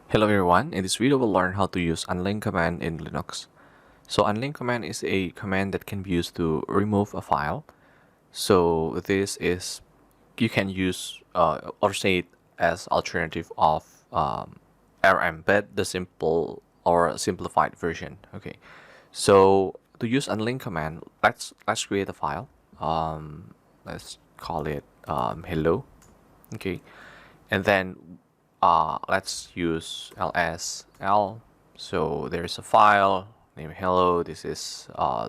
Hello everyone, in this video we'll learn how to use unlink command in Linux. So unlink command is a command that can be used to remove a file. So this is, you can use or say it as alternative of rm, but the simple or simplified version. Okay, so to use unlink command, let's create a file. Let's call it hello. Okay, and then let's use lsl. So there's a file named hello. This is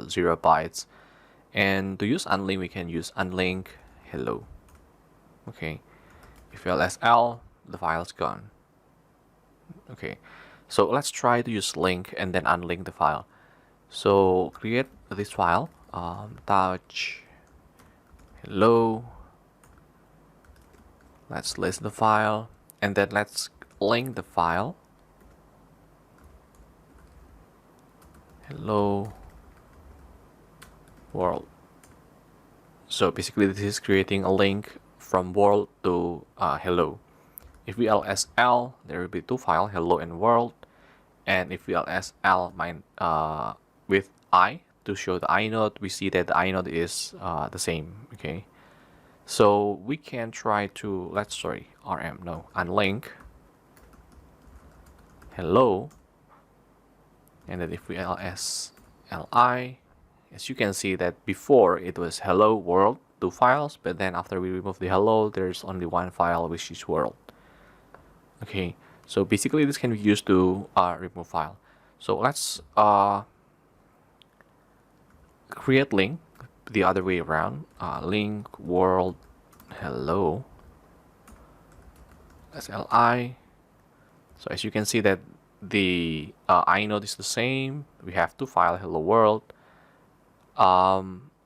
0 bytes, and to use unlink we can use unlink hello. Okay, if lsl, the file is gone. Okay, so let's try to use link and then unlink the file. So create this file, touch hello. Let's list the file, and then let's link the file. Hello world. So basically this is creating a link from world to hello. If we lsl, there will be two files, hello and world. And if we lsl with I to show the inode, we see that the inode is the same. Okay, so we can try to unlink hello, and then if we lsli, as you can see that before it was hello world, two files, but then after we remove the hello, there's only one file, which is world. Okay, so basically this can be used to remove file. So let's create link the other way around. Link world hello sli. So as you can see that the inode is the same. We have two files, hello world.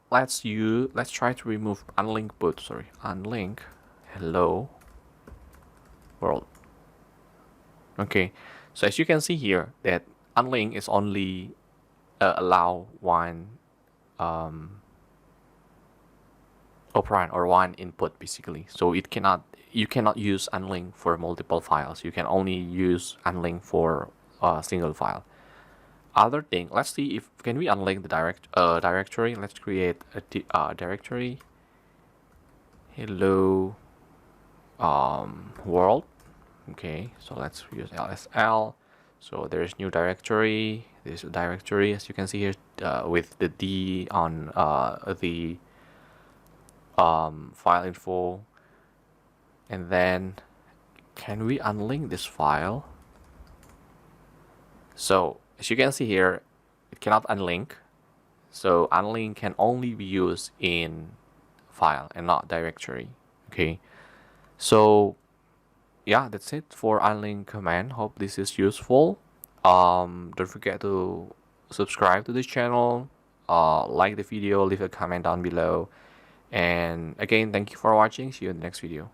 Let's try to remove unlink unlink hello world. Okay, so as you can see here that unlink is only allow one operand or one input basically. So you cannot use unlink for multiple files. You can only use unlink for a single file. Other thing, let's see if can we unlink the directory. Let's create a directory hello world. Okay, so let's use lsl. So there's new directory. This directory, as you can see here, with the D on the file info. And then can we unlink this file? So as you can see here, it cannot unlink. So unlink can only be used in file and not directory. Okay, so yeah, that's it for unlink command. Hope this is useful. Don't forget to subscribe to this channel, like the video, leave a comment down below, and again, thank you for watching. See you in the next video.